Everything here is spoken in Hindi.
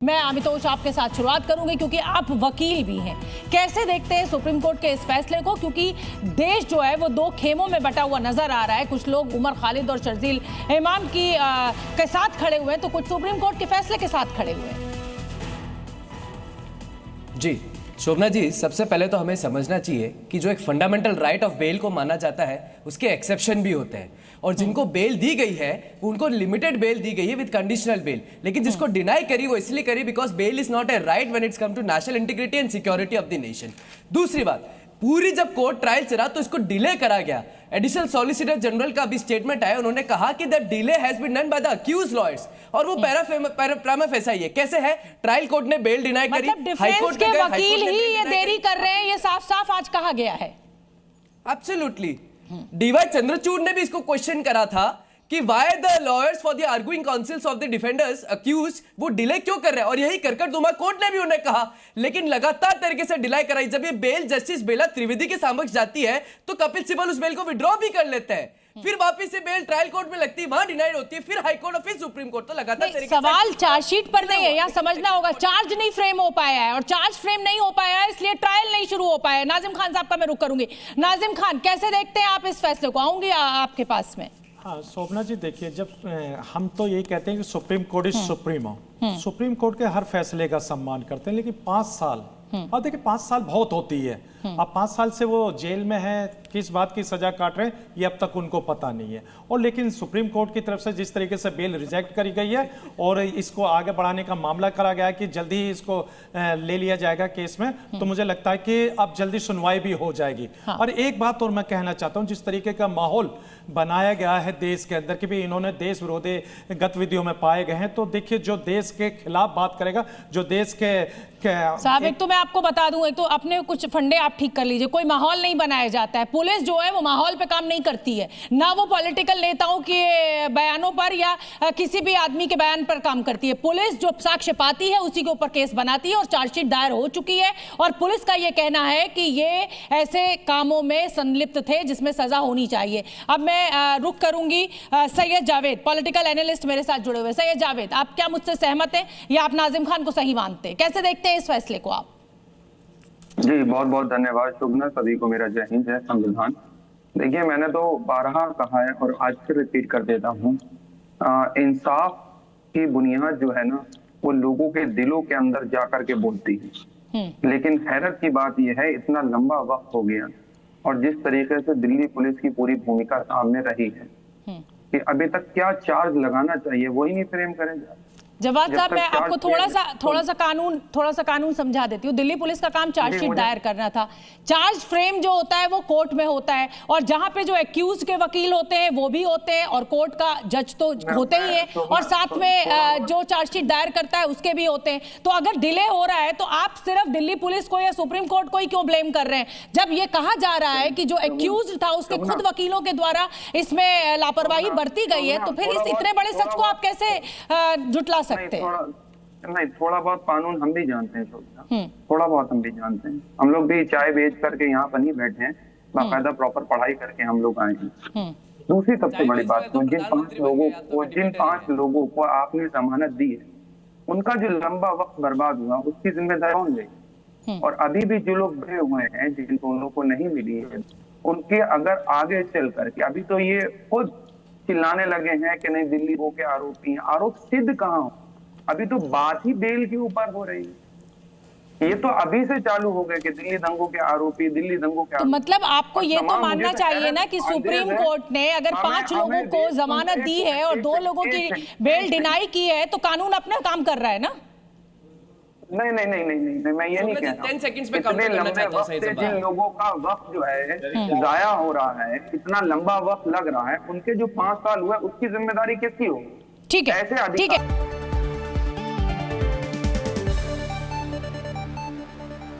मैं आमितोष आपके साथ शुरुआत करूंगी क्योंकि आप वकील भी हैं। कैसे देखते हैं सुप्रीम कोर्ट के इस फैसले को, क्योंकि देश जो है वो दो खेमों में बटा हुआ नजर आ रहा है। कुछ लोग उमर खालिद और शर्जील इमाम के साथ खड़े हुए हैं, तो कुछ सुप्रीम कोर्ट के फैसले के साथ खड़े हुए हैं। जी शोभना जी, सबसे पहले तो हमें समझना चाहिए कि जो एक फंडामेंटल राइट ऑफ बेल को माना जाता है उसके एक्सेप्शन भी होते हैं, और जिनको बेल दी गई है उनको लिमिटेड बेल दी गई है विद कंडीशनल बेल। लेकिन जिसको डिनाई करी वो इसलिए करी because bail is not a right when it's come to national integrity and security of the nation. दूसरी बात, पूरी जब कोर्ट ट्रायल चला तो इसको डिले करा गया। एडिशनल सॉलिसिटर जनरल का भी स्टेटमेंट आया, उन्होंने कहा कि that delay has been done by the accused lawyers, और वो प्रामा फेसा ही है। कैसे है? ट्रायल कोर्ट ने बेल डिनाई करी, हाई कोर्ट के वकील ही ये देरी कर रहे हैं, ये साफ साफ आज कहा गया है। एब्सोल्युटली। डीवाई चंद्रचूड़ ने भी इसको क्वेश्चन करा था कि why the lawyers for the arguing counsels of the defenders accused वो डिले क्यों कर रहे हैं, और यही करकटदुमा कोर्ट ने भी उन्हें कहा। लेकिन लगातार तरीके से डिले कराई। जब ये बेल जस्टिस बेला त्रिवेदी के समक्ष जाती है तो कपिल सिब्बल उस बेल को विड्रॉ भी कर लेते हैं, फिर वापस से बेल ट्रायल कोर्ट में लगती है, वहां डिनाइड होती है, फिर हाई कोर्ट और फिर सुप्रीम कोर्ट। तो लगातार तरीके सवाल चार्जशीट पर नहीं है, यहाँ समझना होगा चार्ज नहीं फ्रेम हो पाया है, और चार्ज फ्रेम नहीं हो पाया है इसलिए ट्रायल नहीं शुरू हो पाया है। नाजिम खान साहब का मैं रुख करूंगी। नाजिम खान, कैसे देखते हैं आप इस फैसले को? आऊंगी आपके पास में। हाँ शोभना जी, देखिए जब हम तो यही कहते हैं कि सुप्रीम कोर्ट इज सुप्रीम हो, सुप्रीम कोर्ट के हर फैसले का सम्मान करते हैं, लेकिन 5 साल और देखिए 5 साल बहुत होती है। अब 5 साल से वो जेल में है, किस बात की सजा काट रहे हैं ये अब तक उनको पता नहीं है। और लेकिन सुप्रीम कोर्ट की तरफ से जिस तरीके से बेल रिजेक्ट करी गई है और इसको आगे बढ़ाने का मामला करा गया है कि जल्दी ही इसको ले लिया जाएगा केस में, तो मुझे लगता है कि अब जल्दी सुनवाई भी हो जाएगी। हाँ। और एक बात और मैं कहना चाहता हूँ, जिस तरीके का माहौल बनाया गया है देश के अंदर कि भी इन्होंने देश विरोधी गतिविधियों में पाए गए हैं, तो देखिए जो देश के खिलाफ बात करेगा, जो देश के साहब, एक तो मैं आपको बता दूं, एक तो अपने कुछ फंडे आप ठीक कर लीजिए। कोई माहौल नहीं बनाया जाता है। पुलिस जो है वो माहौल पे काम नहीं करती है, ना वो पॉलिटिकल नेताओं के बयानों पर या किसी भी आदमी के बयान पर काम करती है। पुलिस जो साक्ष्य पाती है उसी के ऊपर केस बनाती है, और चार्जशीट दायर हो चुकी है, और पुलिस का ये कहना है कि ये ऐसे कामों में संलिप्त थे जिसमें सजा होनी चाहिए। अब मैं रुख करूंगी सैयद जावेद, पॉलिटिकल एनालिस्ट मेरे साथ जुड़े हुए। सैयद जावेद, आप क्या मुझसे सहमत हैं या आप नाजिम खान को सही मानते हैं? कैसे देखते हैं इस फैसले को आप? जी बहुत बहुत धन्यवाद शोभना, सभी को मेरा जय हिंद, जय संविधान। देखिए मैंने तो बारहा कहा है और आज फिर रिपीट कर देता हूँ, इंसाफ की बुनियाद जो है ना वो लोगों के दिलों के अंदर जाकर के बोलती है। लेकिन हैरत की बात यह है, इतना लंबा वक्त हो गया और जिस तरीके से दिल्ली पुलिस की पूरी भूमिका सामने रही है कि अभी तक क्या चार्ज लगाना चाहिए वही नहीं फ्रेम करेगा। जवाद साहब, मैं आपको थोड़ा सा कानून समझा देती हूँ। दिल्ली पुलिस का काम चार्जशीट दायर करना था। चार्ज फ्रेम जो होता है वो कोर्ट में होता है, और जहां पे जो एक्यूज के वकील होते हैं वो भी होते हैं, और कोर्ट का जज तो होते ही है, और साथ में जो चार्जशीट दायर करता है उसके भी होते हैं। तो अगर डिले हो रहा है तो आप सिर्फ दिल्ली पुलिस को या सुप्रीम कोर्ट को ही क्यों ब्लेम कर रहे हैं, जब ये कहा जा रहा है कि जो एक्यूज था उसके खुद वकीलों के द्वारा इसमें लापरवाही बरती गई है, तो फिर इस इतने बड़े सच को आप कैसे जुटला थोड़ा बहुत कानून हम भी जानते हैं शोभना, थोड़ा बहुत हम भी जानते हैं। हम लोग भी चाय बेच करके यहाँ पर नहीं बैठे हैं, बाकायदा प्रॉपर पढ़ाई करके हम लोग आए हैं। दूसरी सबसे बड़ी बात, जिन 5 लोगों को आपने जमानत दी है उनका जो लंबा वक्त बर्बाद हुआ उसकी जिम्मेदारी कौन लेगी? और अभी भी जो लोग भरे हुए हैं जिन दोनों को नहीं मिली है, उनके अगर आगे चल करके, अभी तो ये खुद चिल्लाने लगे हैं कि नहीं दिल्ली वो के आरोपी हैं, आरोप सिद्ध कहाँ हो? अभी तो बात ही बेल के ऊपर हो रही है। ये तो अभी से चालू हो गया कि दिल्ली दंगों के आरोपी, दिल्ली दंगों के आरोपी। तो मतलब आपको ये तो मानना चाहिए ना कि सुप्रीम कोर्ट ने अगर 5 लोगों को जमानत दी है और 2 लोगों की बेल डिनाई की है तो कानून अपना काम कर रहा है ना? नहीं, मैं ये नहीं कह रहा। 10 सेकंड्स में काउंटर करना चाहता हूं। सही जिन लोगों का वक्त जो है जाया हो रहा है, इतना लंबा वक्त लग रहा है, उनके जो 5 साल हुए उसकी जिम्मेदारी किसकी होगी? ठीक है, ठीक है।